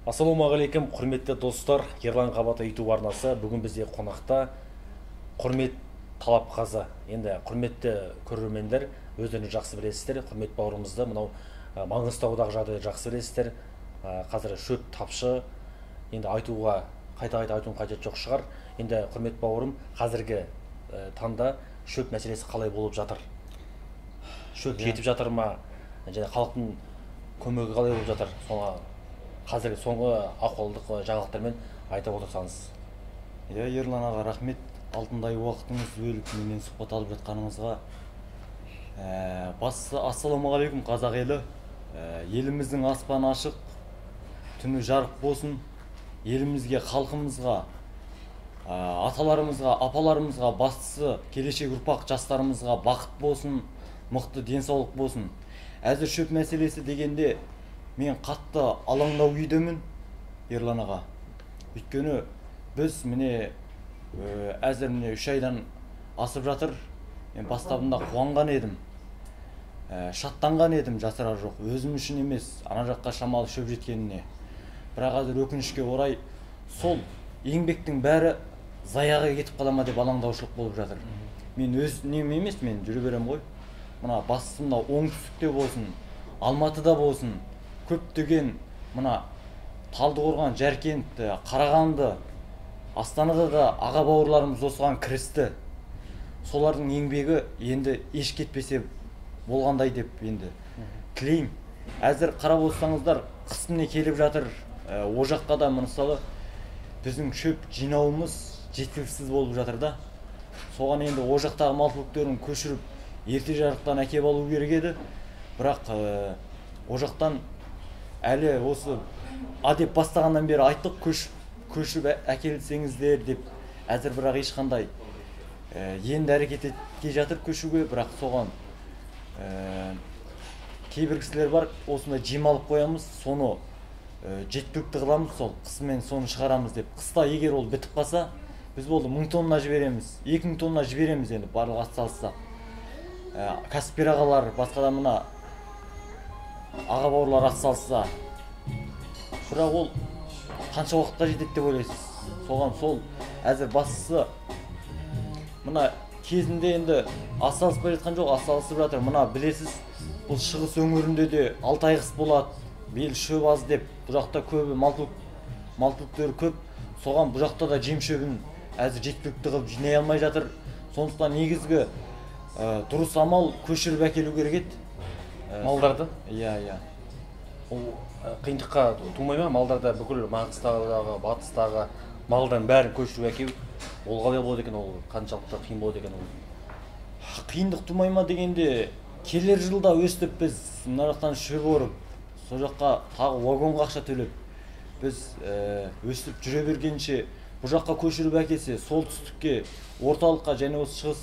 Ассалаумағалейкум, құрметті достар. Ерлан Қабаты YouTube арнасы. Бүгін бізде қонақта құрмет Талапқазы. Енді құрметті көрермендер, өздеріңіз жақсы білесіздер. Құрмет бауырымызды мынау Маңғыстаудағы жағдайды жақсы білесіздер. Қазір шөп тапшы. Енді айтуға қайта-қайта айтуым қажет жоқ шығар. Енді құрмет бауырым, қазіргі таңда шөп мәселесі қалай болып жатыр? Шөп жетіп жатыр ма? Және халықтың көмегі қалай болып жатыр? Соңа қазіргі соңғы ахуалдық жаңалықтармен айтып отырсаңыз. Ерлан аға, рахмет. Алтындай уақытыңыз бөліп менен сұхбат алып жатқаныңызға. Бастысы ассалаумағалейкум қазақ елі. Еліміздің аспаны ашық, түні жарық болсын. Елімізге, халқымызға, аталарымызға, апаларымызға, бастысы келешек ұрпақ жастарымызға бақыт болсын, мықты денсаулық болсын. Әзір шөп мәселесі дегенде мен қатты алаңдау күйдемін, Ерлан аға. Өйткені біз міне әзір 3 айдан асып жатыр. Мен бастабында қуанған едім, шаттанған едім, жасырар жоқ. Өзім үшін емес, ана жаққа шамалы шөп жеткеніне. Бірақ қазір өкінішке орай сол еңбектің бәрі заяға кетіп қала ма деп алаңдаушылық болып жатыр. Мен өз нем емес, мен жүре берем ғой. Мына бастысында оңтүстікте болсын, Алматыда болсын, көптеген мына Талдықорған, Жаркент, Қарағанды, Астанада да аға бауырларымыз осыған кірісті. Солардың еңбегі енді еш кетпесе болғандай деп енді тілейм. Әзір қарап отырсаңыздар, қыс міне келіп жатыр. О жаққа да мысалы біздің шөп жинауымыз жеткіліксіз болып жатыр да. Соған енді о жақтағы мал мүліктерін көшіріп ерте жарықтан әкеп алу керек еді. Бірақ о жақтан әлі осы деп бастағаннан бері айттық, көшіп әкелсеңіздер деп. Әзір бірақ ешқандай енді әрекет етке жатыр көшуге. Бірақ соған кейбір кісілер бар, осында жем алып қоямыз, соны жеткілікті қыламыз, сол қысымен соны шығарамыз деп. Қыста егер ол бітіп қалса, біз болды 1000 тонна жібереміз, 2000 тонна жібереміз енді барлық атсалысса. Кәсіпкер ағалар, басқа да мына аға бауырлар атсалысса. Бірақ ол қанша уақытқа жетеді деп ойлайсыз? Соған сол әзір бастысы мына кезінде енді атсалыспай жатқан жоқ, атсалысып жатыр. Мына білесіз, бұл шығыс өңірінде де 6 ай қыс болады. Бел шөп аз деп, бұл жақта көбі малтылықтары көп. Соған бұл жақта да жем шөбін әзір жеткілікті қылып жинай алмай жатыр. Сондықтан негізгі дұрыс амал көшіріп әкелу керек еді. Малдарды? Иә. Ол қиындыққа тумай ма? Малдарды бүкіл Маңғыстаудағы, Батыстағы малдан бәрін көшіріп әкелу, ол қалай болады екен, ол қаншалықты қиын болады екен ол? Қиындық тумай ма дегенде, келер жылда өстіп біз мына жақтан шөп орып, сол жаққа тағы вагонға ақша төлеп, біз өстіп жүре бергенше бұл жаққа көшіріп әкелсе, солтүстікке, орталыққа және осы шығыс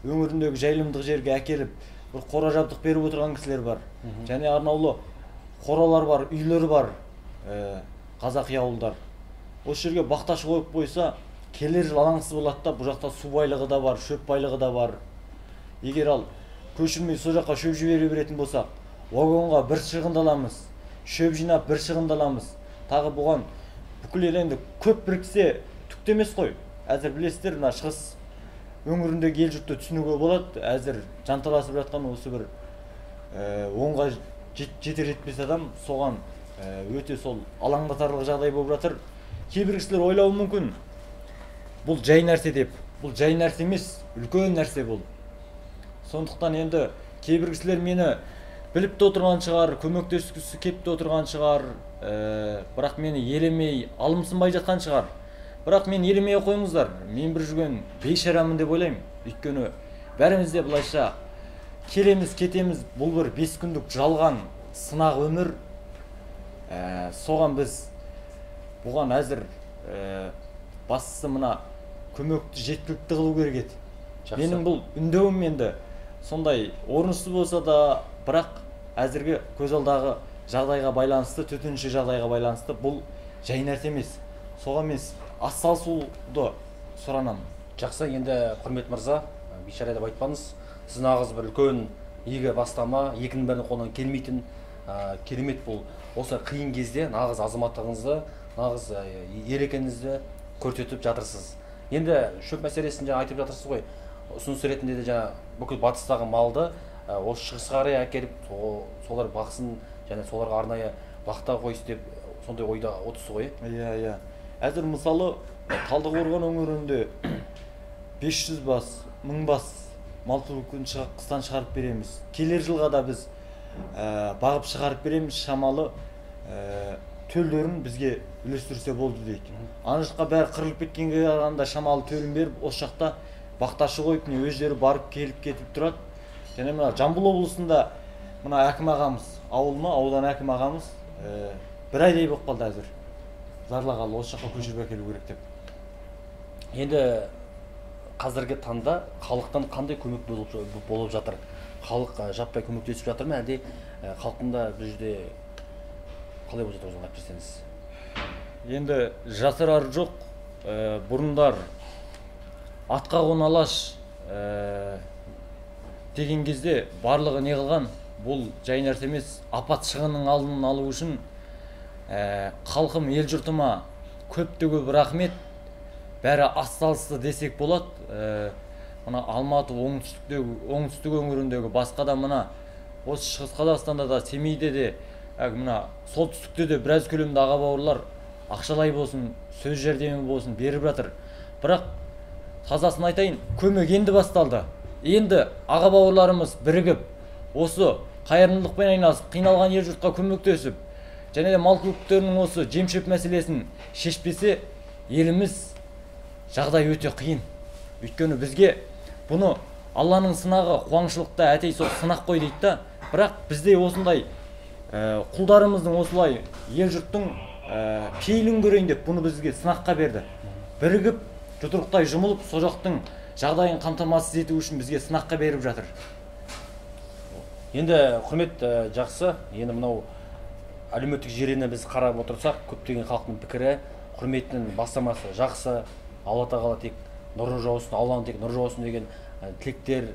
өңіріндегі жайылымдық жерге әкеліп, бір қора жабдық беріп отырған кісілер бар. Және арнаулы қоралар бар, үйлер бар, қазақи ауылдар. Осы жерге бақташ қойып қойса, келер жыл алаңсыз болады да, бұл жақта су байлығы да бар, шөп байлығы да бар. Егер ал көшірмей сол жаққа шөп жібере беретін болсақ, вагонға бір шығындаламыз, шөп жинап бір шығындаламыз. Тағы бұған бүкіл ел енді көп біріксе түк емес қой. Әзір білесіздер, мына шығыс өңіріндегі ел жұртты түсінуге болады. Әзір жанталасып жатқан осы бір оңға жетер жетпес адам, соған өте сол алаңдатарлық жағдай болып жатыр. Кейбір кісілер ойлауы мүмкін, бұл жай нәрсе деп. Бұл жай нәрсе емес, үлкен нәрсе бұл. Сондықтан енді кейбір кісілер мені біліп те отырған шығар, көмектескісі кеп те отырған шығар, бірақ мені елемей, алымсынбай жатқан шығар. Бірақ мен елемей қойыңыздар, мен бір жүрген бейшарамын деп ойлаймын. Өйткені бәріміз де былайша келеміз, кетеміз, бұл бір 5 күндік жалған сынақ өмір. Соған біз бұған әзір бастысы мына көмекті жеткілікті қылу керек еді. Менің бұл үндеуім енді сондай орынсыз болса да, бірақ әзірге көз алдағы жағдайға байланысты, төтенше жағдайға байланысты бұл жай нәрсе емес. Соған мен атсалысуды сұранамын. Жақсы, енді құрмет мырза, бейшара деп айтпаңыз. Сіз нағыз бір үлкен игі бастама, екінің бірінің қолынан келмейтін керемет бұл осы қиын кезде нағыз азаматтығыңызды, нағыз ер екеніңізді көрсетіп жатырсыз. Енді шөп мәселесін жаңа айтып жатырсыз ғой. Ұсыныс ретінде де жаңа бүкіл батыстағы малды осы шығысқа қарай әкеліп солар бақсын және соларға арнайы бақта қойсы деп сондай ойда отырсыз ғой. Иә. Әзір мысалы Талдықорған өңірінде 500 бас, 1000 бас мал түлкін қыстан шығарып береміз. Келер жылға да біз бағып шығарып береміз, шамалы төлдерін бізге үлестірсе болды дейді. Ана жаққа бәрі қырылып кеткенге қарағанда шамалы төлін беріп, осы жақта бақташы қойып, өздері барып келіп кетіп тұрады. Және мына Жамбыл облысында мына әкім ағамыз, аудан әкім ағамыз бір айдай болып қалды әзір. Зарлағалы осы жаққа көшіріп әкелу керек деп. Енді қазіргі таңда халықтан қандай көмек болып жатыр? Халық жаппай көмектесіп жатыр ма, әлде халықтың бұл жерде қалай болып жатыр, айтып берсеңіз? Енді жасырар жоқ, бұрындар атқа қоналаш деген кезде барлығы не қылған? Бұл жай нәрсе емес, апат шығынның алдын алу үшін халқым, ел жұртыма көпте көп рахмет. Бәрі асталысты десек болады. Мына Алматы оңтүстік өңіріндегі басқа да мына осы Шығыс Қазақстанда да, Семейде де, мына солтүстікте де біраз көлемде аға бауырлар ақшалай болсын, сөз жәрдемі болсын беріп жатыр. Бірақ тазасын айтайын, көмек енді басталды. Енді аға бауырларымыз бірігіп, осы қайырымдылықпен айналысып, қиналған ел жұртқа көмектесіп, және де мал түліктерінің осы жем-шөп мәселесін шешпесе, еліміз жағдай өте қиын. Өйткені бізге бұны Алланың сынағы, қуаңшылықта әтей сол сынақ қой дейді да, бірақ бізде осындай құлдарымыздың осылай ел жұрттың пейілін көрейін деп бұны бізге сынаққа берді. Бірігіп, жұдырықтай жұмылып, сол жақтың жағдайын қамтамасыз ету үшін бізге сынаққа беріп жатыр. Енді құрмет жақсы, енді мынау әлеуметтік желіні біз қарап отырсақ, көптеген халықтың пікірі, құрметінің бастамасы жақсы, Алла тағала тек нұры жаусын, Алланың тек нұры жаусын деген тілектер,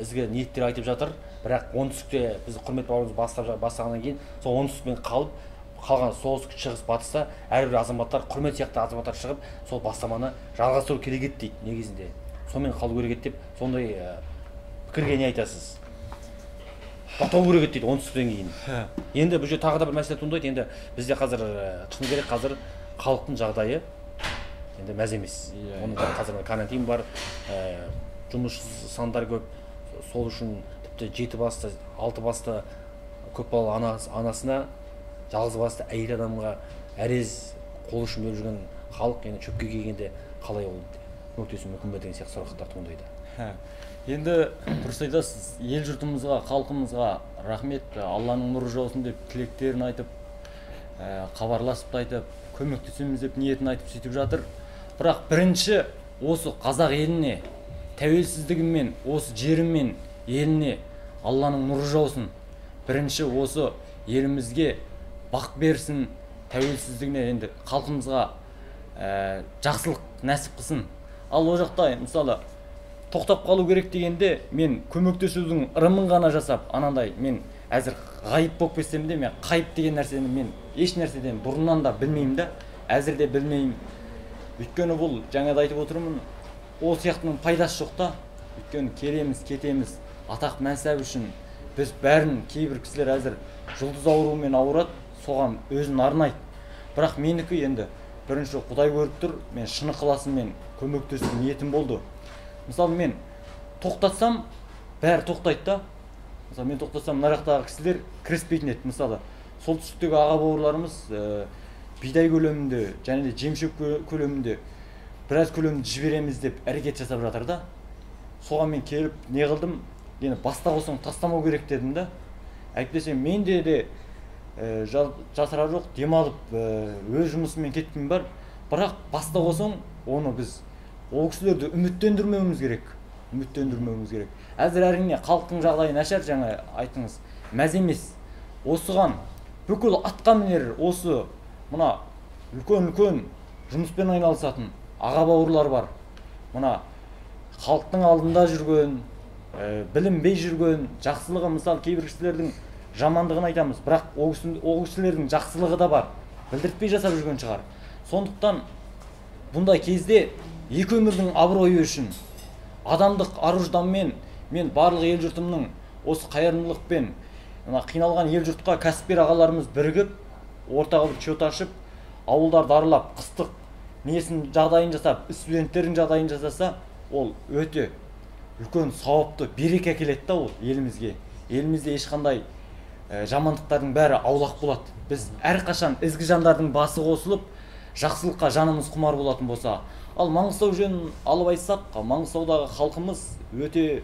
ізгі ниеттер айтып жатыр. Бірақ оңтүстікте біз құрмет бауырымыз бастағаннан кейін, сол оңтүстікпен қалған солтүстік, шығыс, батыста әрбір азаматтар, құрмет сияқты азаматтар шығып, сол бастаманы жалғастыру керек еді дейді негізінде. Сонымен қалу керек еді деп, сондай пікірге не айтасыз? Бақтау керек еді дейді оңтүстіктен кейін. Енді бұл жерде тағы да бір мәселе туындайды. Енді бізде қазір шыны керек, қазір халықтың жағдайы енді мәз емес. Оның қазір карантин бар, жұмыс сандар көп. Сол үшін тіпті 7 басты, 6 басты көпбалалы анасына, жалғыз басты әйел адамға әрез қол ұшын беріп жүрген халық енді шөпке келгенде қалай ол көмектесу мүмкін бе деген сияқты сұрақтар туындайды. Енді дұрыс айтасыз, ел жұртымызға, халқымызға рахмет, Алланың нұры жаусын деп тілектерін айтып, хабарласып айтып, көмектесеміз деп ниетін айтып сөйтіп жатыр. Бірақ бірінші осы қазақ еліне, тәуелсіздігімен, осы жерімен еліне Алланың нұры жаусын. Бірінші осы елімізге бақ берсін, тәуелсіздігіне, енді халқымызға жақсылық нәсіп қылсын. Ал о жақта мысалы тоқтап қалу керек дегенде, мен көмектесудің ырымын ғана жасап, анандай мен әзір ғайып болып кетсем де, мен қайып деген нәрсені мен еш нәрседен бұрыннан да білмеймін да, әзір де білмеймін. Өйткені бұл жаңада айтып отырмын, ол сияқтының пайдасы жоқ та. Өйткені келеміз, кетеміз, атақ мәнсап үшін біз бәрін, кейбір кісілер әзір жұлдыз ауруымен ауырады, соған өзін арнайды. Бірақ менікі енді бірінші Құдай көріп тұр, мен шын ықыласыммен көмектесу ниетім болды. Мысалы мен тоқтатсам, бәрі тоқтайды да. Мысалы мен тоқтатсам, мына жақтағы кісілер кіріспейтін еді. Мысалы солтүстіктегі аға бауырларымыз бидай көлемінде және де жемшөп көлемінде біраз көлемді жібереміз деп әрекет жасап жатыр да. Соған мен келіп не қылдым, енді баста қосың тастамау керек дедім да. Әйтпесе менде де жасыра жоқ, демалып өз жұмысымен кеткім бар. Бірақ баста қосың, оны біз ол кісілерді үміттендірмеуіміз керек. Әзір әрине халықтың жағдайы нашар, жаңа айтыңыз, мәз емес. Осыған бүкіл атқа мінер, осы мына үлкен жұмыспен айналысатын аға бауырлар бар. Мына халықтың алдында жүрген, білінбей жүрген, жақсылығы, мысалы кейбір кісілердің жамандығын айтамыз, бірақ ол кісілердің жақсылығы да бар, білдіртпей жасап жүрген шығар. Сондықтан бұндай кезде екі өмірдің абыройы үшін адамдық ар-ұжданмен мен барлық ел жұртымның осы қайырымдылықпен қиналған ел жұртқа кәсіпкер ағаларымыз бірігіп ортаға бір счет ашып ауылдарды аралап қыстық несін жағдайын жасап, студенттердің жағдайын жасаса, ол өте үлкен сауапты береке әкеледі да ол елімізге. Елімізде ешқандай жамандықтардың бәрі аулақ болады. Біз әрқашан ізгі жандардың басы қосылып, жақсылыққа жанымыз құмар болатын болса. Ал Маңғыстау жөнін алып айтсақ, Маңғыстаудағы халқымыз өте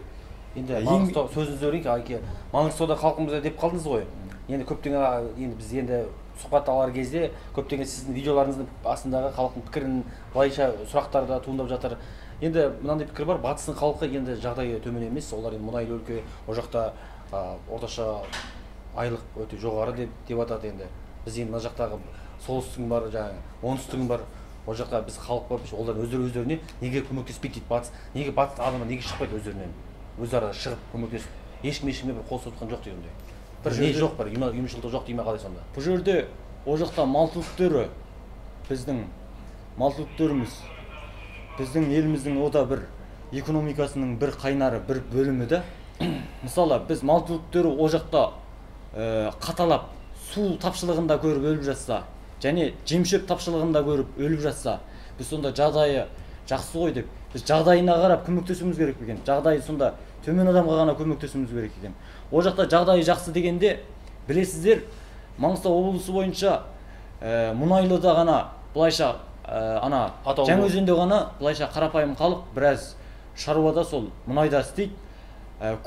енді Маңғыстау сөзіңізді өрейік, Маңғыстауда халқымыз деп қалдыңыз ғой. Енді көптеген енді біз енді сұхбат алар кезде көптеген сіздің видеоларыңыздың астындағы халықтың пікірін былайша сұрақтар да туындап жатыр. Енді мынандай пікір бар, батыстың халқы енді жағдайы төмен емес, олар енді мұнайлы өлке, ол жақта орташа айлық өте жоғары деп атады енді. Біз енді мына жақтағы солтүстігің бар, жаңағы оңтүстігің бар, ол жақта біз халық бар, олар өздеріне неге көмектеспейді дейді батыс. Неге батыс адамдар неге шықпайды өздерінен? Өздері шығып көмектесіп, ешкімге бір қол созған жоқ дегенде. Бір не жоқ, бір ұйымшылдық жоқ дейме қалай сонда? Бұл жерде ол жақта мал түліктері, біздің мал түліктеріміз, біздің еліміздің ода бір экономикасының бір қайнары, бір бөлімі да. Мысалы, біз мал түліктері ол жақта қаталап, су тапшылығында көріп өліп жатса, және жемшөп тапшылығында көріп өліп жатса, біз сонда жағдайы жақсы ғой деп, біз жағдайына қарап көмектесуіміз керек екен. Жағдайы сонда төмен адамға ғана көмектесуіміз керек екен. Ол жақта жағдайы жақсы дегенде, білесіздер, Маңғыстау облысы бойынша мұнайлыда ғана былайша Жаңаөзенде ғана былайша қарапайым халық біраз шаруада сол мұнайда істейді.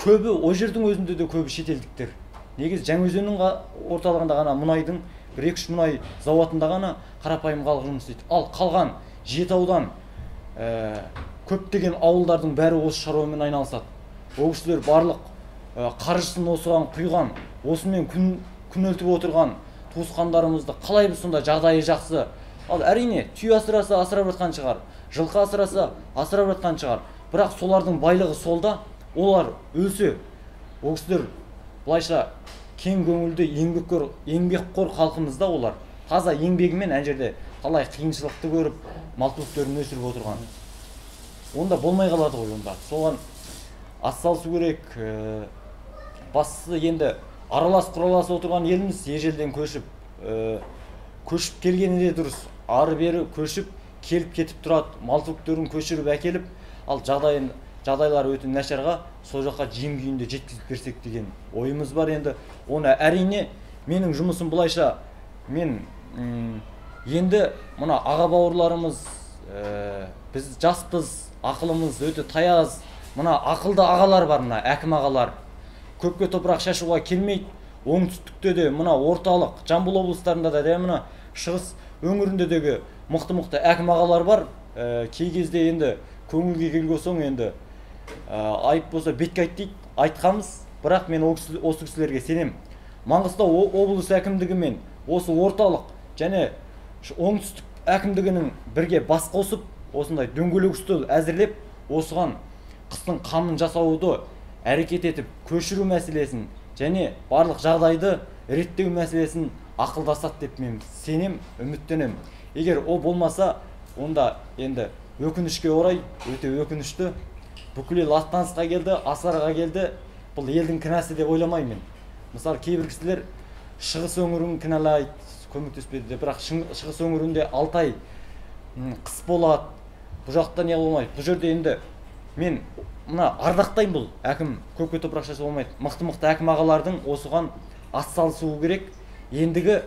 Көбі о жердің өзінде де көбі шетелдіктер. Негізі Жаңаөзеннің орталығында ғана мұнайдың бір 2-3 мұнай зауытында ғана қарапайым халық жұмыс істейді. Ал қалған Жетаудан көптеген ауылдардың бәрі осы шаруамен айналысады. Ол кісілер барлық қаржысын осыған құйған, осымен күн өлтіп отырған туысқандарымызды қалай біз сонда жағдайы жақсы. Ал әрине түйе асыраса асырап жатқан шығар, жылқы асыраса асырап жатқан шығар. Бірақ солардың байлығы солда, олар өлсе, ол кісілер былайша кең көңілді еңбекқор халқымызда олар таза еңбегімен ән жерде қалай қиыншылықты көріп мал түліктерін өсіріп отырған. Онда болмай қалады ғой онда. Соған атсалысу керек. Бастысы енді аралас отырған еліміз ежелден көшіп келгені де дұрыс. Ары бері көшіп келіп кетіп тұрады, мал түліктерін көшіріп әкеліп, ал жағдайлары өте нашарға сол жаққа жем күйінде жеткізіп берсек деген ойымыз бар. Енді оны әрине менің жұмысым былайша, мен енді мына аға бауырларымыз, біз жаспыз, ақылымыз өте таяз, мына ақылды ағалар бар, мына әкім ағалар. Көпке топырақ шашуға келмейді. Оңтүстікте де, мына орталық, Жамбыл облыстарында да, мына шығыс өңіріндегі мықты әкім ағалар бар. Кей кезде енді көңілге келген соң енді айып болса бетке айт дейді, айтқамыз. Бірақ мен осы кісілерге сенем. Маңғыстау облыс әкімдігі мен осы орталық және оңтүстік әкімдігінің бірге бас қосып, осындай дөңгелек үстел әзірлеп, осыған қыстың қамын жасауды әрекет етіп, көшіру мәселесін және барлық жағдайды реттеу мәселесін ақылдасады деп мен сенем, үміттенем. Егер ол болмаса, онда енді өкінішке орай, өте өкінішті, бүкіл ел аттанысқа келді, асарға келді. Бұл елдің кінәсі деп ойламаймын. Мысалы, кейбір кісілер шығыс өңірін кінәлайды, көмектеспеді. Бірақ шығыс өңірінде 6 ай қыс болады. Бұл жақта не болмайды. Бұл жерде енді мен мына ардақтаймын, бұл әкім көпке топырақ шашу болмайды. Мықты әкім ағалардың осыған атсалысуы керек. Ендігі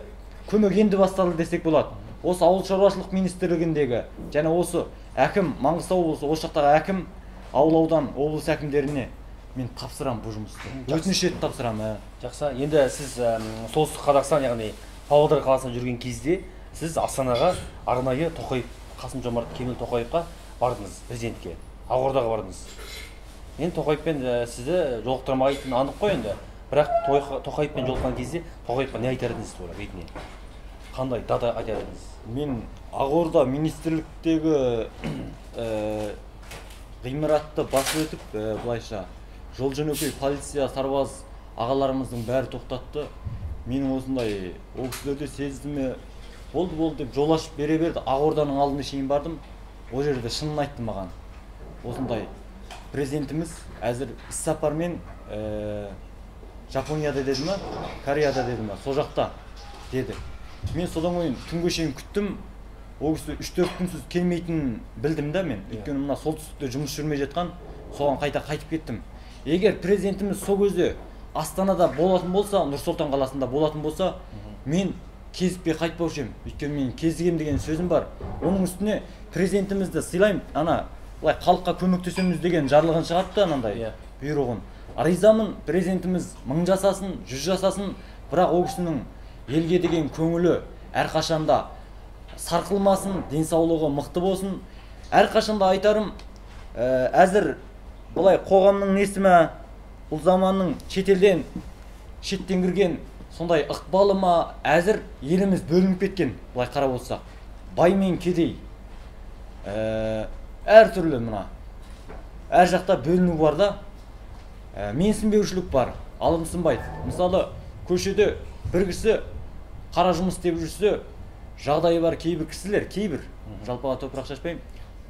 көмек енді басталды десек болады. Осы ауыл шаруашылық министрлігіндегі және осы әкім, Маңғыстау облысы, осы жақтағы әкім, аудан облыс әкімдеріне мен тапсырам бұл жұмысты. Өтініш етіп тапсырам. Жақсы. Енді сіз солтүстік Қазақстан, яғни Павлодар қаласында жүрген кезде сіз Астанаға арнайы Қасым-Жомарт Кемел-Тоқаевқа бардыңыз, президентке. Ақордаға бардыңыз. Мен Тоқаевпен сізді жолықтырмайтын анық қой енді. Бірақ Тоқаевпен жолыққан кезде Тоқаевқа не айтар едіңіз тура бетіне? Қандай дата айтар едіңіз? Мен Ақорда министрліктегі ғимаратты басып өтіп, былайша жол жөнекей полиция, сарбаз ағаларымыздың бәрі тоқтатты. Менің осындай ол кісілерде сезімі болды деп жол ашып бере берді. Ақорданың алдына шейін бардым. Ол жерде шынын айтты маған. Осындай президентіміз әзір іссапармен Жапонияда деді ма, Кореяда деді ма, сол жақта деді. Мен содан кейін түнге шейін күттім. Ол кісі 3-4 күнсіз келмейтінін білдім да мен. Өйткені мына солтүстікте жұмыс жүрмей жатқан, соған қайтып кеттім. Егер президентіміз сол кезде Астанада болатын болса, Нұр-Сұлтан қаласында болатын болса, мен кезікпей қайтпаушы едім. Өйткені мен кезігем деген сөзім бар. Оның үстіне президентімізді сыйлайым, былай халыққа көмектесеміз деген жарлығын шығартты анандай бұйрығын. Ризамын, президентіміз 1000 жасасын, 100 жасасын, бірақ ол кісінің елге деген көңілі әрқашанда сарқылмасын, денсаулығы мықты болсын. Әрқашанда айтарым, әзір былай қоғамның несі ме, бұл заманның шеттен кірген сондай ықпалы ма, әзір еліміз бөлініп кеткен, былай қарап отырсақ. Бай мен кедей, әртүрлі мына, әр жақта бөліну бар да, менсінбеушілік бар, алымсынбайды. Мысалы, көшеде бір кісі қара жұмыс істеп жүрсе, жағдайы бар кейбір кісілер, жалпаға топырақ шашпаймын,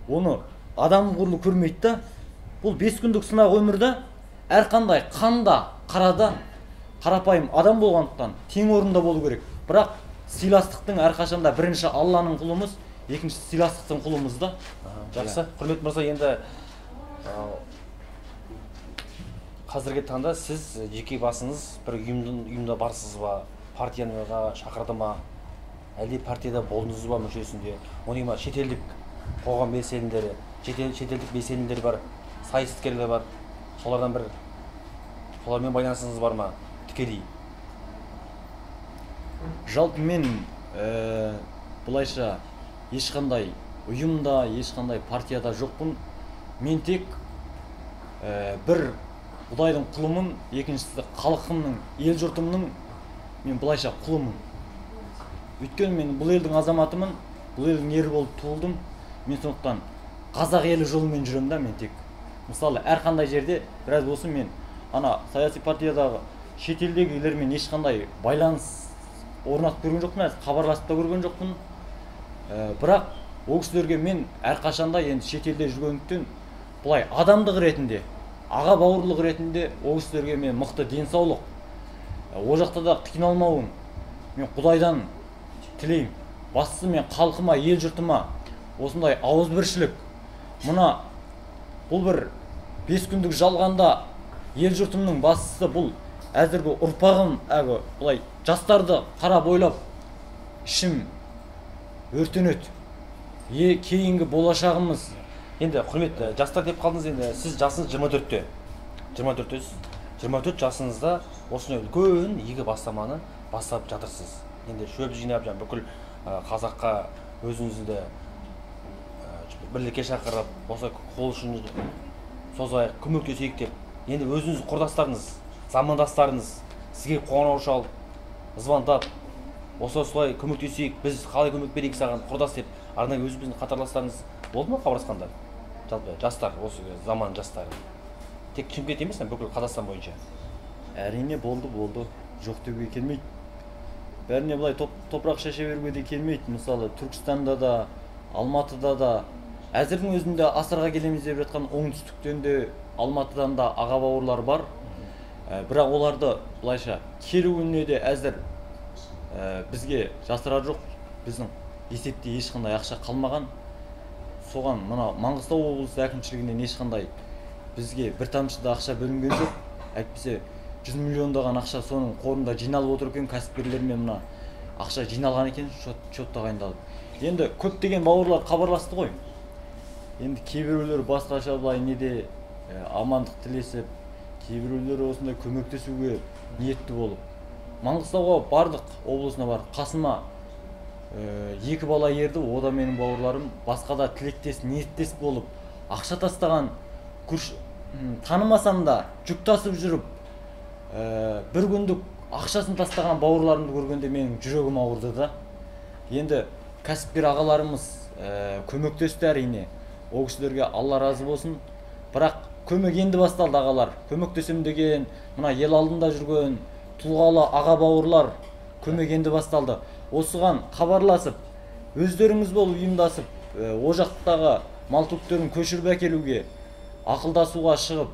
оны адам құрлы көрмейді да. Бұл 5 күндік сынақ өмірді әрқандай қанда, қарада, қарапайым адам болғандықтан тең орында болу керек. Бірақ сыйластықтың әрқашанда бірінші Алланың құлымыз, екінші сыйластықтың құлымыз да. Жақсы. Құрмет мырза, енді қазіргі таңда сіз жеке басыңыз бір ұйымда барсыз ба, партияға шақырды ма, әлде партияда болдыңыз ба мүшесінде? Оның ма шетелдік қоғам белсенділері, шетелдік белсенділер бар, саясаткерлер бар, солармен байланысыңыз бар ма тікелей? Жалпы мен бұлайша ешқандай ұйымда, ешқандай партияда жоқпын. Мен тек бір Құдайдың құлымын, екіншісі халқымның, ел жұртымның мен бұлайша құлымын. Өйткені мен бұл елдің азаматымын, бұл елдің ері болып туылдым. Мен сондықтан қазақ елі жолымен жүремін да. Мен тек мысалы әрқандай жерде біраз болсын мен саяси партиядағы шетелдегілермен ешқандай байланыс орнатып көрген жоқпын, хабарласып та көрген жоқпын. Бірақ ол кісілерге мен әрқашанда енді шетелде жүргендіктен бұлай адамдық ретінде, аға бауырлық ретінде ол кісілерге мен мықты денсаулық, ол жақта да қиналмауын мен Құдайдан тілеймін. Бастысы мен халқыма, ел жұртыма осындай ауызбіршілік, бұл бір 5 күндік жалғанда ел жұртымның бастысы бұл әзіргі ұрпағым, бұлай жастарды қарап ойлап ішім өртенеді. Кейінгі болашағымыз. Енді құрметті жастар деп қалдыңыз, енді сіз жасыңыз 24-те. 24 жасыңызда осындай үлкен игі бастаманы бастап жатырсыз. Енді шөп жинап, бүкіл қазаққа өзіңізді бірлікке шақырып, осы қол ұшын созайық, көмектесейік деп. Енді өзіңіз құрдастарыңыз, замандастарыңыз сізге қоңырау шалып, звондап, осылай көмектесейік, біз қалай көмек берейік саған құрдас деп, арнайы өзіміздің қатарластарыңыз болды ма хабарласқандар? Жалпы жастар, осы заман жастары. Тек Шымкент емес, бүкіл Қазақстан бойынша. Әрине болды. Жоқ деуге келмейді. Бәріне былай топырақ шаша беруге де келмейді. Мысалы, Түркістанда да, Алматыда да, әзірдің өзінде асырға келеміз деп жатқан оңтүстіктен де, Алматыдан да аға бауырлар бар. Бірақ оларды былайша келуіне де әзір бізге жасыра жоқ. Біздің есепте ешқандай ақша қалмаған. Соған Маңғыстау облысы әкімшілігінен ешқандай бізге бір тамшы да ақша бөлінген жоқ. Әйтпесе 100 миллиондаған ақша соның қорында жиналып отыр екен, кәсіпкерлермен ақша жиналған екен, шот тағайындалып. Енді көптеген бауырлар хабарласты ғой. Енді кейбіреулер басқаша былай неде амандық тілесіп, кейбіреулер осындай көмектесуге ниетті болып. Маңғыстауға бардық, облысына бар. Қасыма 2 бала ерді, о да менің бауырларым. Басқа да тілектес, ниеттес болып, ақша тастаған, танымасам да жүк тасып жүріп, бір күндік ақшасын тастаған бауырларымды көргенде менің жүрегім ауырды да. Енді кәсіпкер ағаларымыз көмектесті әрине. Ол кісілерге Алла разы болсын. Бірақ көмек енді басталды ағалар. Көмектесем деген, мына ел алдында жүрген тұлғалы аға бауырлар көмек енді басталды. Осыған хабарласып, өздеріңіз болып ұйымдасып, о жақтағы мал түктерін көшіріп әкелуге, ақылдасуға шығып,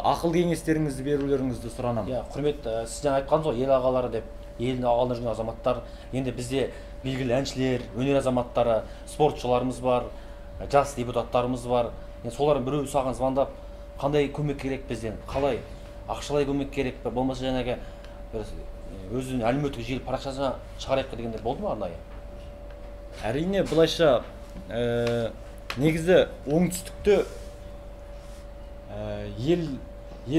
ақыл кеңестеріңізді берулеріңізді сұранам. Құрмет, сізден айтқаныңыз ғой, ел ағалары деп, елдің ағаларында жүрген азаматтар. Енді бізде белгілі әншілер, өнер азаматтары, спортшыларымыз бар, жас депутаттарымыз бар. Енді солардың біреуі саған звондап, қандай көмек керек бізден, қалай ақшалай көмек керек пе, болмаса жаңағы өзінің әлеуметтік желі парақшасына шығарайық дегендер болды ма арнайы? Әрине, былайша негізі оңтүстікте ел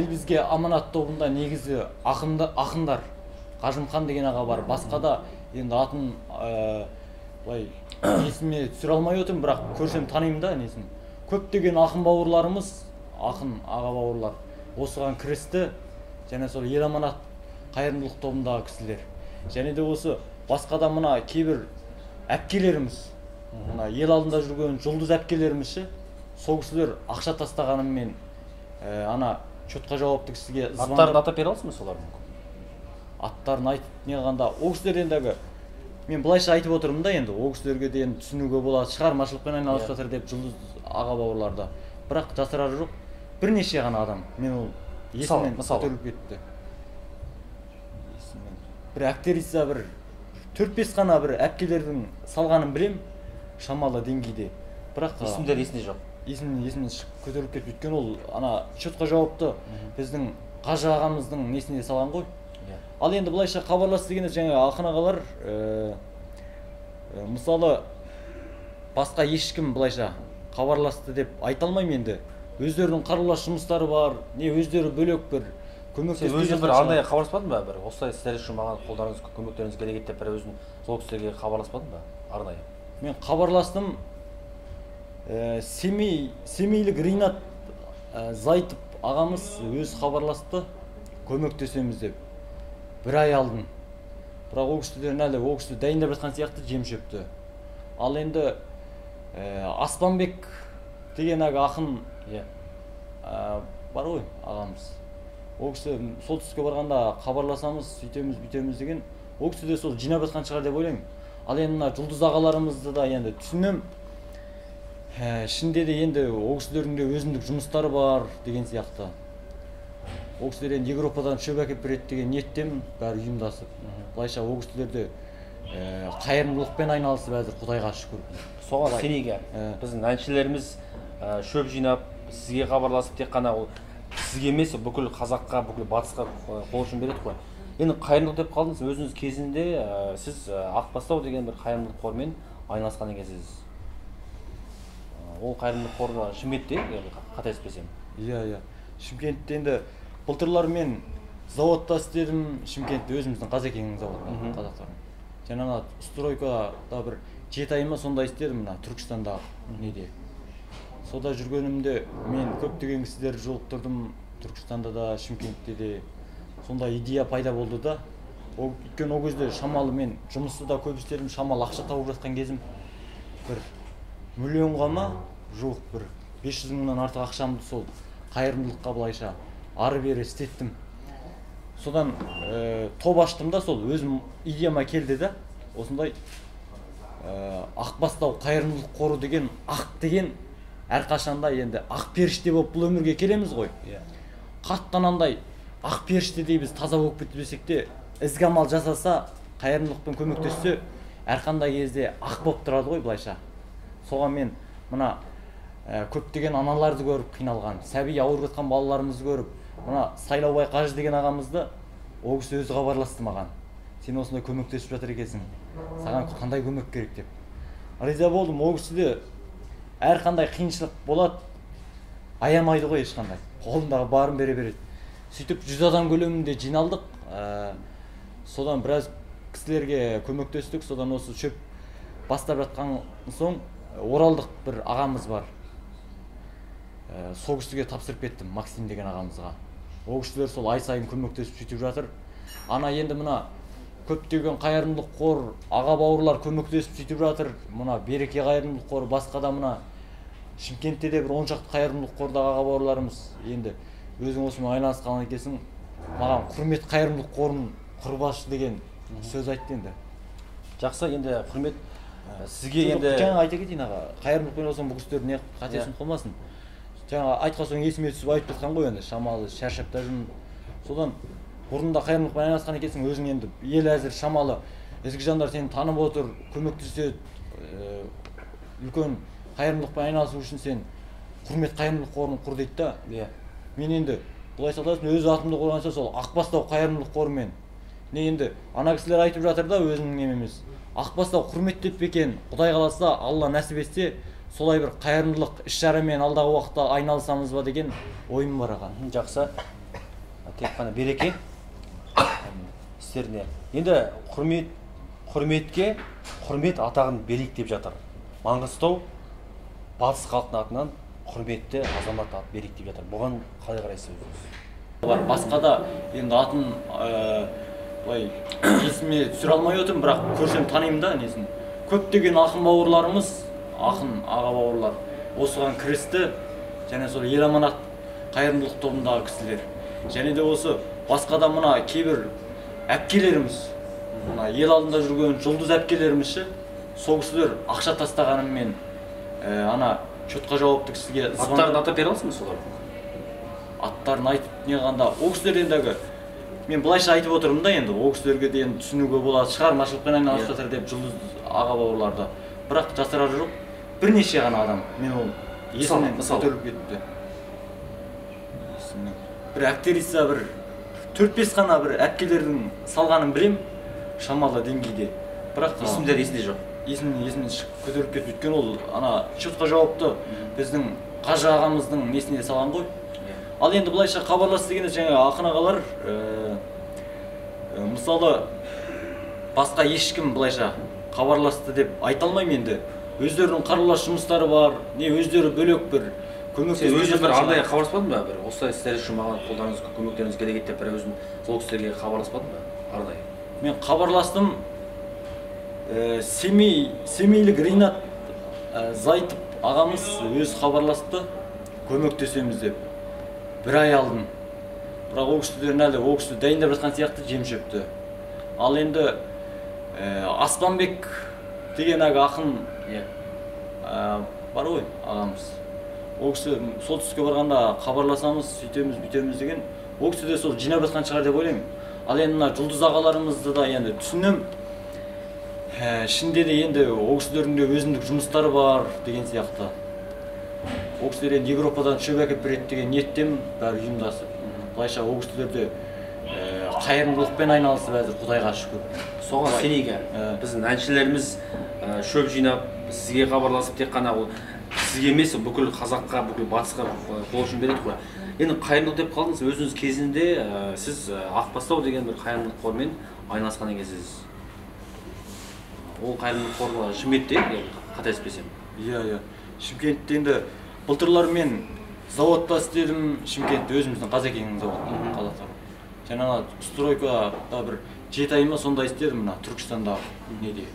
бізге аманат тобында негізі ақындар Қажымхан деген аға бар. Басқа да енді атын былай есіме түсіре алмай отырмын, бірақ көрсем танимын да несін. Көптеген ақын бауырларымыз, ақын аға бауырлар осыған кірісті, және сол ел аманат қайырымдылық тобындағы кісілер. Және де осы басқа да мына кейбір әпкелеріміз, мына ел алдында жүрген жұлдыз әпкелеріміз ше, сол кісілер ақша тастағаныммен ана чотқа жауапты кісіге аттарын атап бере аласыз ба солардың? Аттарын айтып неғанда, ол кісілер ендігі мен былайша айтып отырмын да, енді ол кісілерге де түсінуге болады, шығармашылықпен айналысып жатыр деп жұлдыз аға бауырларда. Бірақ жасырары жоқ, бірнеше ғана адам. Мен ол есімнен көтеріліп кетті. Бір актриса, бір 4-5 қана бір әпкелердің салғанын білем, шамалы деңгейде. Бірақ есімдер есінде жоқ. Есімнен көтеріліп кетіп өткен ол ана чотқа жауапты біздің Қажы ағамыздың несінде салған ғой. Ал енді былайша хабарласты дегенде жаңа ақын ағалар мысалы басқа ешкім былайша хабарласты деп айта алмаймын енді. Өздерінің қарулас жұмыстары бар, не өздері бөлек бір көмектесіп өзің бір арнайы хабарласпадың ба? Бір осылай істер үшін маған қолдарыңыз көмектеріңіз керек деп бір өзің сол кісілерге хабарласпадың ба арнайы? Мен хабарластым. Семейлік Ринат Зайтып ағамыз өз хабарласты, көмектесеміз деп. Бір ай алдын. Бірақ ол кісілерін әлі ол кісі дайындап жатқан сияқты жем шөпті. Ал енді Аспанбек деген ақын бар ғой ағамыз. Ол кісі солтүстікке барғанда хабарласамыз, сөйтеміз, бүйтеміз деген. Ол кісі де сол жинап жатқан шығар деп ойлаймын. Ал енді мына жұлдыз ағаларымызды да енді түсінем. Ішінде де енді ол кісілердің де өзіндік жұмыстары бар деген сияқты. Ол кісілер енді Европадан шөп әкеп береді деген ниеттемін, бәрі ұйымдасып. Былайша ол кісілерді қайырымдылықпен айналысып әзір Құдайға шүкір. Соған сенеге біздің әншілеріміз шөп жинап, сізге хабарласып тек қана ол сізге емес, бүкіл қазаққа, бүкіл батысқа қол ұшын береді ғой. Енді қайырымдылық деп қалдыңыз, өзіңіз кезінде сіз Ақбастау деген бір қайырымдылық қормен айналысқан екенсіз. Ол қайырымдылық қоры Шымкентте, қателеспесем. Иә. Шымкентте енді былтырлар мен заводта істедім, Шымкентте өзіміздің Қазекеңнің заводында, қазақтардың. Және ана стройкада бір 7 ай ма сондай істедім мына Түркістанда неде. Сода жүргенімде мен көптеген кісілерді жолықтырдым, Түркістанда да, Шымкентте де. Сондай идея пайда болды да. Өйткені ол кезде шамалы мен жұмысты да көп істедім, шамалы ақша тауып жатқан кезім. Бір миллионға ма жоқ, бір 500 мыңнан артық ақшамды сол қайырымдылыққа былайша ары-бері істеттім. Содан топ аштым да, сол өзім идеяма келді да, осындай Ақбастау қайырымдылық қоры деген, ақ деген әрқашанда енді ақ періште болып бұл өмірге келеміз ғой. Қаттанандай ақ періштедей біз таза болып кетпесек те, ізгі амал жасаса, қайырымдылықпен көмектессе, әрқандай кезде ақ болып тұрады ғой былайша. Соған мен мына көптеген аналарды көріп қиналған, сәби ауырып жатқан балаларымызды көріп, мына Сайлаубай Қажы деген ағамызды ол кісі өзі хабарласты маған. Сен осындай көмектесіп жатыр екенсің, саған қандай көмек керек деп. Риза болдым. Ол кісі де әрқандай қиыншылық болады, аямайды ғой ешқандай. Қолындағы барын бере береді. Сөйтіп 100 адам көлемінде жиналдық. Содан біраз кісілерге көмектестік. Содан осы шөп бастап жатқан соң оралдық бір ағамыз бар. Сол кісіге тапсырып кеттім, Максим деген ағамызға. Ол кісілер сол ай сайын көмектесіп сөйтіп жатыр. Ана енді мына көптеген қайырымдылық қор, аға бауырлар көмектесіп сөйтіп жатыр. Мына Береке қайырымдылық қоры, басқа да мына Шымкентте де бір 10 шақты қайырымдылық қордағы аға бауырларымыз енді өзің осымен айналысқан екенсің. Маған құрмет қайырымдылық қорын құрбашы деген сөз айтты енді. Жақсы, енді құрмет сізге енді жаңа айта кетейін аға, қайырымдылықпен болсаң бұл кісілер не қатесін қалмасын. Жаңа айтқан соң есіме түсіп айтып жатқан ғой енді, шамалы шаршап та жүрмін. Содан бұрында қайырымдылықпен айналысқан екенсің, өзің енді ел әзір шамалы ізгі жандар сені танып отыр, көмектеседі. Үлкен қайырымдылықпен айналысу үшін сен құрмет қайырымдылық қорын құр дейді да. Мен енді былай саласың, өз атымды қойғанша сол Ақбастау қайырымдылық қорымен. Не енді ана кісілер айтып жатыр да, өзінің нем емес. Ақбастау құрметтеп екен, Құдай қаласа, Алла нәсіп етсе, солай бір қайырымдылық іс-шарамен алдағы уақытта айналысамыз ба деген ойым бар аға. Жақсы. Тек қана береке істеріне. Енді құрметке құрмет атағын берейік деп жатыр. Маңғыстау батыс халқының атынан құрметті азамат ат берейік деп жатыр. Бұған қалай қарайсыз өзіңіз? Басқа да енді атын былай есіме түсіре алмай отырмын, бірақ көрсем танимын да несін. Көптеген ақын бауырларымыз, ақын аға бауырлар осыған кірісті, және сол ел аманат қайырымдылық тобындағы кісілер. Және де осы басқа да мына кейбір әпкелеріміз, мына ел алдында жүрген жұлдыз әпкелеріміз, сол кісілер ақша тастағаныммен ана шотқа жауапты кісіге аттарын атап бере аласың ба солар? Аттарын айтып не қанда, ол кісілер ендігі мен былайша айтып отырмын да, енді ол кісілерге де түсінуге болады, шығармашылықпен айналысып жатыр деп жұлдыз аға бауырларды. Бірақ жасырар жоқ, бірнеше ғана адам. Мен ол есімнен көтеріліп кетті. Бір актриса, бір 4-5 қана бір әпкелердің салғанын білем, шамалы деңгейде. Бірақ есімдер есінде жоқ. Есімнен көтеріліп кетті. Өйткені ол ана шотқа жауапты біздің Қажы ағамыздың несіне салған ғой. Ал енді былайша хабарласты дегенде жаңа ақын ағалар мысалы басқа ешкім былайша хабарласты деп айта алмаймын енді. Өздерінің қаралас жұмыстары бар, не өздері бөлек бір көмектесіп өзіңіз бір арнайы хабарласпадың ба? Бір осылай істер үшін маған қолдарыңыз көмектеріңіз керек деп бір өзім сол кісілерге хабарласпадың ба? Арнайы. Мен хабарластым. Семейлік Ринат Зайтып ағамыз өз хабарласты, көмектесеміз деп. Бір ай алдым. Бірақ ол кісілерін әлі ол кісі дайындап жатқан сияқты жем шөпті. Ал енді Аспанбек деген ақын бар ғой ағамыз. Ол кісі солтүстікке барғанда хабарласамыз, сөйтеміз, бүйтеміз деген. Ол кісі де сол жинап жатқан шығар деп ойлаймын. Ал енді мына жұлдыз ағаларымызды да енді түсінем. Ішінде де енді ол кісілердің де өзіндік жұмыстары бар деген сияқты. Ол кісілер енді Европадан шөп әкеп береді деген ниеттемін, бәрі ұйымдасып. Былайша ол кісілер де қайырымдылықпен айналысып әзір, Құдайға шүкір. Соған сенейік. Біздің әншілеріміз шөп жинап, сізге хабарласып тек қана ол сізге емес, бүкіл қазаққа, бүкіл батысқа қол ұшын береді ғой. Енді қайырымдылық деп қалдыңыз, өзіңіз кезінде сіз Ақбастау деген бір қайырымдылық қормен айналысқан екенсіз. Ол қайырымдылық қоры Шымкентте, қателеспесем. Иә. Шымкентте енді былтырлар мен заводта істедім, Шымкентте өзіміздің Қазекеңнің заводында қаласы. Жаңа стройкада бір 7 ай ма сонда істедім мына Түркістанда неде.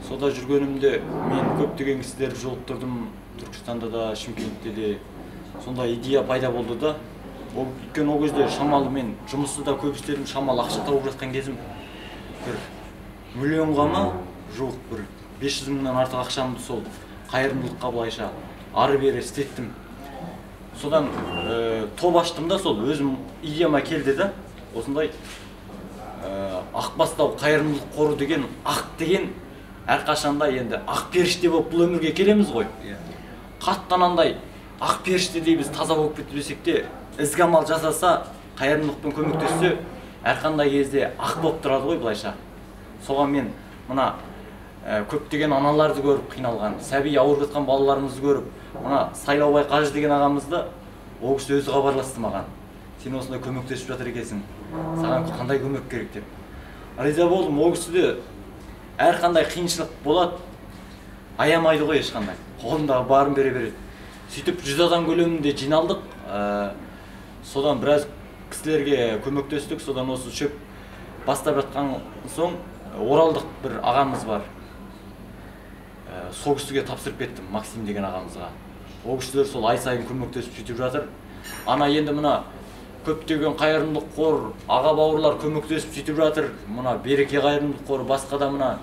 Сода жүргенімде мен көптеген кісілерді жолықтырдым, Түркістанда да, Шымкентте де. Сонда идея пайда болды да. Өйткені ол кезде шамалы мен жұмысты да көп істедім, шамалы ақша тауып жатқан кезім. Бір миллионға ма жоқ, бір 500 мыңнан артық ақшамды сол қайырымдылыққа былайша ары-бері істеттім. Содан топ аштым да, сол өзім идеяма келді да, осындай Ақбастау қайырымдылық қоры деген, ақ деген әрқашанда енді ақ періште болып бұл өмірге келеміз ғой. Қаттанандай ақ періштедей біз таза болып кетпесек те, ізгі амал жасаса, қайырымдылықпен көмектессе, әрқандай кезде ақ болып тұрады ғой былайша. Соған мен мына көптеген аналарды көріп қиналған, сәби ауырып жатқан балаларымызды көріп, мына Сайлаубай Қажы деген ағамызды ол кісі өзі хабарласты маған. Сен осындай көмектесіп жатыр екенсің, саған қандай көмек керек деп. Риза болдым, ол кісі де әрқандай қиыншылық болады, аямайды ғой ешқандай. Қолындағы барын бере береді. Сөйтіп 100 адам көлемінде жиналдық. Содан біраз кісілерге көмектестік. Содан осы шөп бастап жатқан соң оралдық бір ағамыз бар. Сол кісіге тапсырып кеттім, Максим деген ағамызға. ол кісілер сол ай сайын көмектесіп сөйтіп жатыр. Ана енді мына көптеген қайырымдылық қор, аға бауырлар көмектесіп сөйтіп жатыр. Мына Береке қайырымдылық қоры, басқа да мына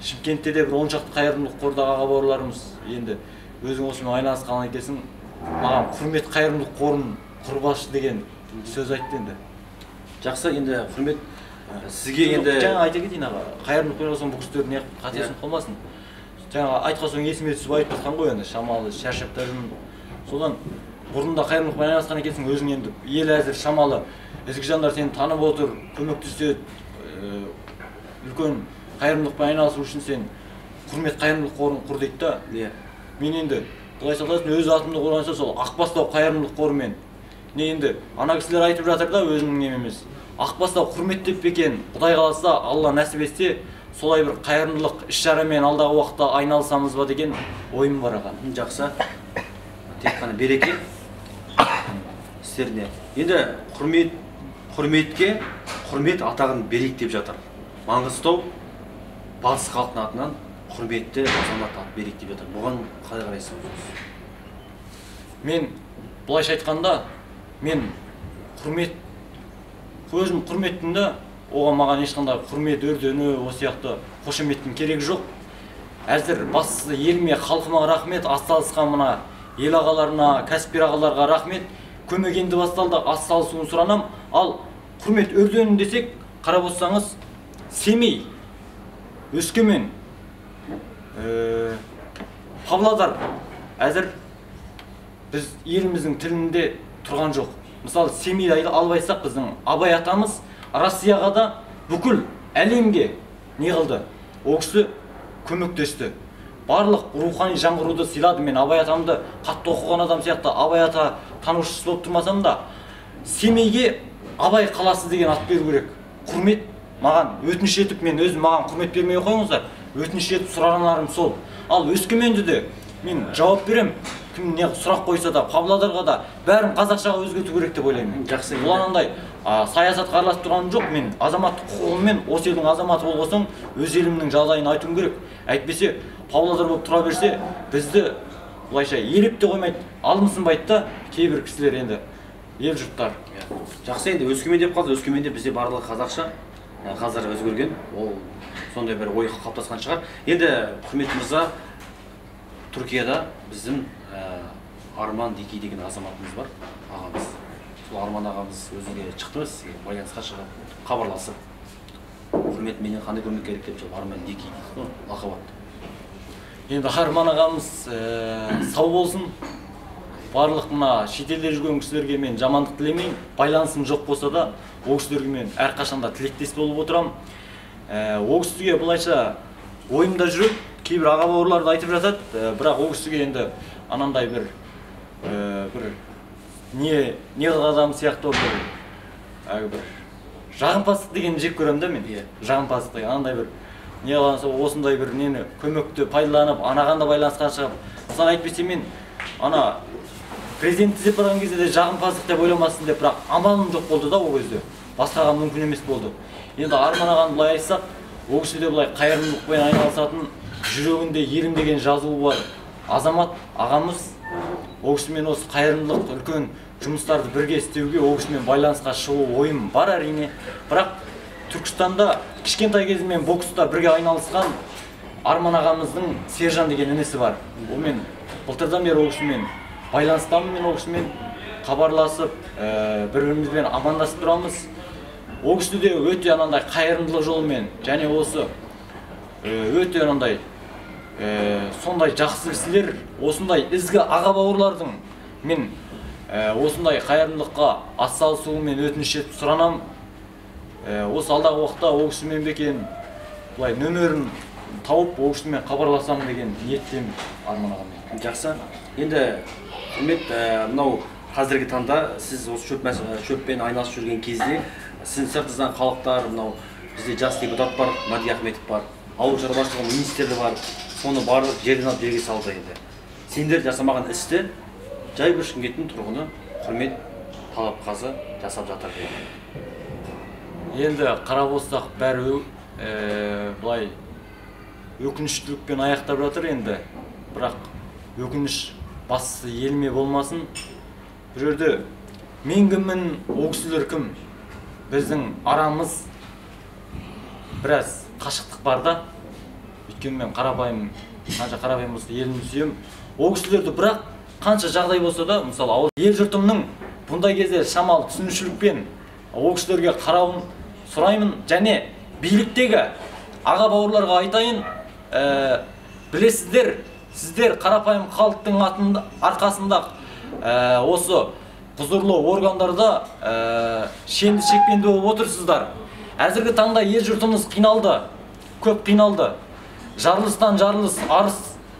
Шымкентте де бір 10 шақты қайырымдылық қордағы аға бауырларымыз. Енді өзің осымен айналысқан екенсің, маған құрмет қайырымдылық қорын құрбашы деген сөз айтты енді. Жақсы, енді құрмет сізге енді жаңа айта кетейін аға, қайырымдылық қойған соң бұл кісілер не қатесін қалмасын. Жаңа айтқан соң есіме түсіп айтып жатқан ғой енді, шамалы шаршап та жүрмін. Содан бұрында қайырымдылықпен айналысқан екенсің, өзің енді ел әзір шамалы ізгі жандар сені танып отыр, көмектеседі. Үлкен қайырымдылықпен айналысу үшін сен құрмет қайырымдылық қорын құр дейді да. Мен енді құдай сақтасын өз атымды қорғанса сол Ақбастау қайырымдылық қорымен. Не енді ана кісілер айтып жатыр да, өзінің нем емес. Ақбастау құрметтеп екен, Құдай қаласа, Алла нәсіп етсе, солай бір қайырымдылық іс-шарамен алдағы уақытта айналысамыз ба деген ойым бар аға. Жақсы. Тек қана береке істеріне. Енді құрметке құрмет атағын берейік деп жатыр. Маңғыстау батыс халқының атынан құрметті азамат ат берейік деп жатыр. Бұған қалай қарайсыз? Мен былайша айтқанда, мен өзім құрметтім да, оған маған ешқандай құрмет өрдені, осы сияқты қошеметтің керек жоқ. Әзір бастысы еліме, халқыма рахмет, асталысқан мына ел ағаларына, кәсіпкер ағаларға рахмет. Көмек енді басталды, асталысуын сұранам. Ал құрмет өрденін десек, қарап отырсаңыз, Семей, Өскемен, Павлодар әзір біз еліміздің тілінде тұрған жоқ. Мысалы, Семейді алып айтсақ, біздің Абай атамыз Россияға да бүкіл әлемге не қылды? Ол кісі көмектесті. Барлық рухани жаңғыруды сыйлады. Мен Абай атамды қатты оқыған адам сияқты Абай ата танушысы болып тұрмасам да, Семейге Абай қаласы деген ат беру керек. Құрмет маған өтініш етіп, мен өзім маған құрмет бермей қойыңыздар, өтініш етіп сұранарым сол. Ал Өскеменді де мен жауап берем. Кім не сұрақ қойса да, Павлодарға да бәрін қазақшаға өзгерту керек деп ойлаймын. Жақсы. Бұл анандай саясатқа араласып тұрғаным жоқ. Мен азаматтық құқығыммен осы елдің азаматы болғансоң, өз елімнің жағдайын айтуым керек. Әйтпесе Павлодар болып тұра берсе, бізді бұлайша елеп те қоймайды, алымсынбайды да кейбір кісілер енді ел жұрттар. Жақсы, енді Өскемен деп қалды. Өскеменде бізде барлығы қазақша. Қазір өзгерген. Ол сондай бір ой қалыптасқан шығар. Енді құрметті мырза, Түркияда біздің Арман Деки деген азаматымыз бар, ағамыз. Сол Арман ағамыз өзіңе шықты, сізге байланысқа шығып, хабарласып, құрмет менен қандай көмек керек деп жатыр. Арман Деки дейді, лақап аты. Енді Арман ағамыз сау болсын. Барлық мына шетелде жүрген кісілерге мен жамандық тілемеймін. Байланысым жоқ болса да, ол кісілерге мен әрқашанда тілектес болып отырамын. Ол кісіге былайша ойымда жүріп, кейбір аға бауырларды айтып жатады, бірақ ол кісіге енді анандай бір не адам сияқты бір жағымпаздық деген жек көремін да мен. Жағымпаздық деген анандай бір не қылса осындай бір нені көмекті пайдаланып, анаған да байланысқан шығып. Мысалы айтпесе мен ана президент іздеп барған кезде де жағымпаздық деп ойламасын деп, бірақ амалым жоқ болды да ол кезде. Басқаға мүмкін емес болды. Енді Арман ағаны былай айтсақ, ол кісі де былай қайырымдылықпен айналысатын, жүрегінде елім деген жазуы бар азамат ағамыз. Ол кісімен осы қайырымдылық үлкен жұмыстарды бірге істеуге, ол кісімен байланысқа шығу ойым бар әрине. Бірақ Түркістанда кішкентай кезіммен бокста бірге айналысқан Арман ағамыздың Сержан деген інісі бар. Ол мен былтырдан бері ол кісімен байланыстамын, мен ол кісімен хабарласып, бір-бірімізбен амандасып тұрамыз. Ол кісі де өте анандай қайырымдылық жолымен, және осы өте анандай сондай жақсы кісілер, осындай ізгі аға бауырлардың мен осындай қайырымдылыққа атсалысуымен өтініш етіп сұранам. Осы алдағы уақытта ол кісімен бекен былай нөмірін тауып, ол кісімен хабарласамын деген ниеттемін Арман ағамен. Жақсы. Енді құрмет, мынау қазіргі таңда сіз осы шөппен айналысып жүрген кезде, сіздің сыртыңыздан халықтар, мынау бізде жас депутат бар, Мадия Ахметов бар, ауыл шаруашылығы министрі бар, соны барлық жерден алып жерге салды енді. Сендер жасамаған істі жай бір Шымкенттің тұрғыны құрмет Талапқазы жасап жатыр дейді. Енді қарап отырсақ бәрі былай өкініштілікпен аяқтап жатыр енді. Бірақ өкініш бастысы елме болмасын. Бұл жерде мен кіммін, ол кісілер кім? Біздің арамыз біраз қашықтық бар да. Өйткені мен қарапайым, қанша қарапайым болса елімді сүйем. Ол кісілерді бірақ қанша жағдай болса да, мысалы ел жұртымның бұндай кезде шамалы түсінушілікпен ол кісілерге қарауын сұраймын. Және биліктегі аға бауырларға айтайын, білесіздер, сіздер қарапайым халықтың арқасында осы құзырлы органдарда шенді шекпенді болып отырсыздар. Әзіргі таңда ел жұртымыз қиналды, көп қиналды. Жарылыстан жарылыс,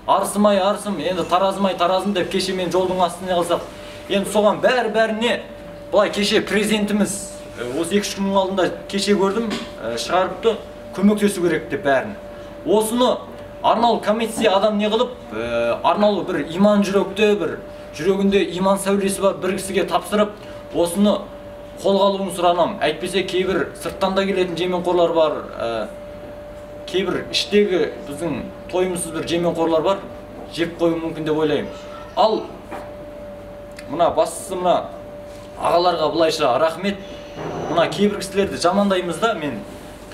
арысымай арысым, енді таразымай таразым деп кеше мен жолдың астына қалсақ, енді соған бәріне былай кеше президентіміз осы 2-3 күннің алдында кеше көрдім, шығарыпты, көмектесу керек деп бәрін. Осыны арнаулы комиссия адам не қылып, арнаулы бір иман жүректе, бір жүрегінде иман сәулесі бар бір кісіге тапсырып, осыны қолға алуын сұранам. Әйтпесе кейбір сырттан да келетін жеменқорлар бар, кейбір іштегі біздің тойымсыз бір жеменқорлар бар, жеп қою мүмкін деп ойлаймын. Ал мына бастысы мына ағаларға былайша рахмет. Мына кейбір кісілерді жамандаймыз да, мен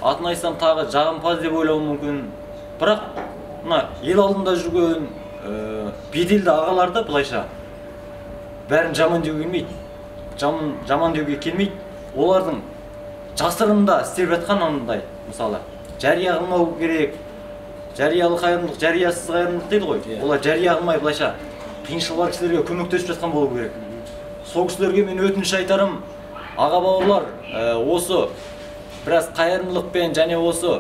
атын айтсам тағы жағымпаз деп ойлауым мүмкін. Бірақ мына ел алдында жүрген беделді ағаларды былайша бәрін жаман деуге келмейді. Жаман деуге келмейді. Олардың жасырында істеп жатқан анандай, мысалы, жария қылмау керек. Жариялы қайырымдылық, жариясыз қайырымдылық дейді ғой. Олар жария қылмай былайша қиыншылығы бар кісілерге көмектесіп жатқан болу керек. Сол кісілерге мен өтініш айтарым, аға бауырлар, осы біраз қайырымдылықпен және осы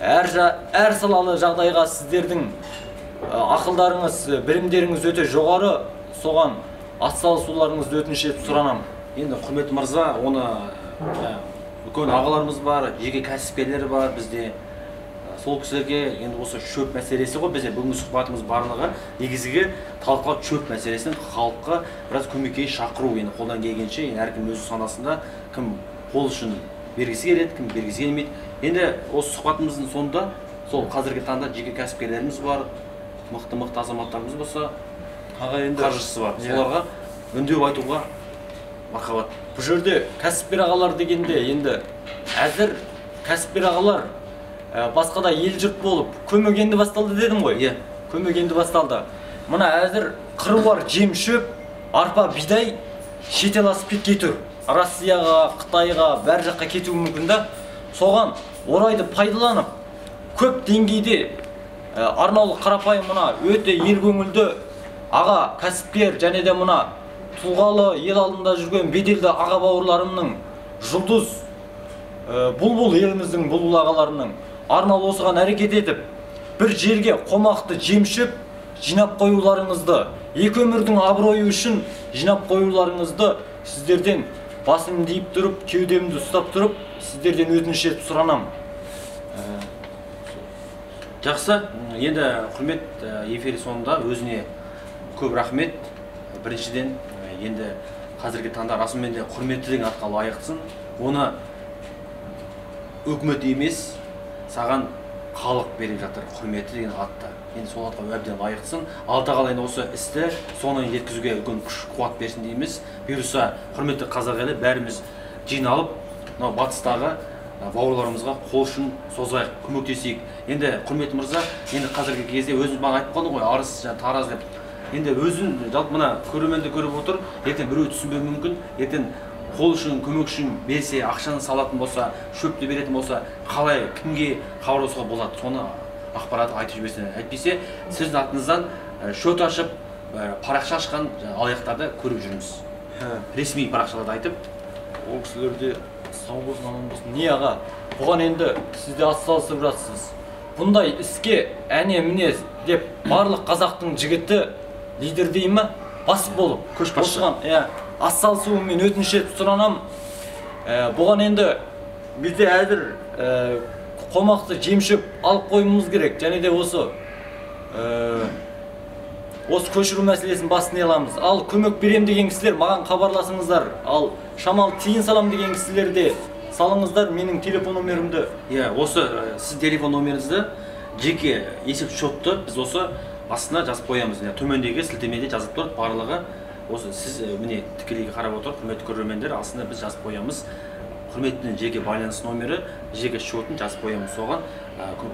әр салалы жағдайға сіздердің ақылдарыңыз, білімдеріңіз өте жоғары, соған атсалысуларыңызды өтініш етіп сұранам. Енді құрметті мырза, оны үлкен ағаларымыз бар, жеке кәсіпкерлер бар бізде. Сол кісілерге енді осы шөп мәселесі ғой, бізде бүгінгі сұхбатымыз барлығы негізгі талқылау шөп мәселесін халыққа біраз көмекке шақыру, енді қолдан келгенше, әркім өз санасында кім қол үшін бергісі келеді, кім бергісі келмейді. Енді осы сұхбатымыздың соңында сол қазіргі таңда жеке кәсіпкерлеріміз бар, мықты азаматтарымыз болса, қаржысы бар. Соларға үндеу айтуға мархабат. Бұл жерде кәсіпкер ағалар дегенде енді әзір кәсіпкер ағалар басқада ел жұрт болып көмек енді басталды дедім ғой. Көмек енді басталды. Мына әзір қыруар жем шөп, арпа, бидай шетел асып кеткей тұр. Россияға, Қытайға, бәр жаққа кетуі мүмкін да. Соған орайды пайдаланып, көп деңгейде арнаулы қарапайым мына өте ел көңілді аға кәсіпкер және де мына тұлғалы ел алдында жүрген беделді аға бауырларымның жұлдыз бұлбұл еліміздің бұлбұл ағаларының арнаулы осыған әрекет етіп, бір жерге қомақты жем-шөп жинап қоюларыңызды, екі өмірдің абыройы үшін жинап қоюларыңызды сіздерден басым дейіп тұрып, кеудемді ұстап тұрып, сіздерден өтініш етіп сұранам. Жақсы, енді құрмет эфир соңында өзіне көп рахмет. Біріншіден, енді қазіргі таңда расымен де құрметті деген атқа лайықтысың. Оны үкімет емес, саған халық беріп жатыр, құрметті деген атты. Енді сол атқа әбден лайықтысың. Алла тағала енді осы істі соңына жеткізуге үлкен күш қуат берсін дейміз. Бұйырса, құрметті қазақ елі бәріміз жиналып, мынау батыстағы бауырларымызға қол ұшын созайық, көмектесейік. Енді құрметті мырза, енді қазіргі кезде өзіңіз маған айтып қалдың ғой, арыс, тараз деп. Енді өзің жалпы мына көрерменді көріп отыр, ертең біреу түсінбеуі мүмкін, ертең қол үшін, көмек үшін берсе, ақшаны салатын болса, шөпті беретін болса, қалай, кімге хабарласуға болады, соны ақпарат айтып жіберсін. Әйтпесе, сіздің атыңыздан шөт ашып, парақша ашқан алаяқтарды көріп жүрміз. Ресми парақшаларды айтып, ол кісілерде сау болсын, аман болсын. Не аға, бұған енді сізде атсалысып жатсыз. Бұндай іске әне міне деп барлық қазақтың жігіті лидер дейін ма? Басып болып, көшбасшы. Атсалысуымен өтініш етіп сұранам. Бұған енді бізде әзір қомақты жем-шөп алып қоймамыз керек. Және де осы көшіру мәселесін басын аламыз. Ал көмек берем деген кісілер маған хабарласыңыздар. Ал шамал тиын салам деген кісілерде салыңыздар менің телефон номерімді. Осы сіз телефон номеріңізді жеке есеп шотты біз осы астына жазып қоямыз. Төмендегі сілтемеде жазып тұр барлығы. Осы сіз міне тікелей қарап отыр, құрметті көрермендер, астына біз жазып қоямыз. Құрметтің жеке байланыс номері, жеке счетін жазып қоямыз. Соған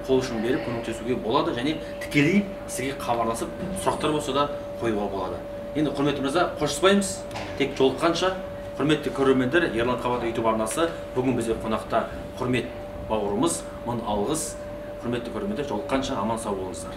қол ұшын беріп көмектесуге болады және тікелей сізге хабарласып сұрақтар болса да қоюға болады. Енді құрметті мырза, қоштаспаймыз. Тек жолыққанша, құрметті көрермендер, Ерлан Қабат YouTube арнасы бүгін бізде қонақта құрмет бауырымыз, мың алғыс. Құрметті көрермендер, жолыққанша аман сау болыңыздар.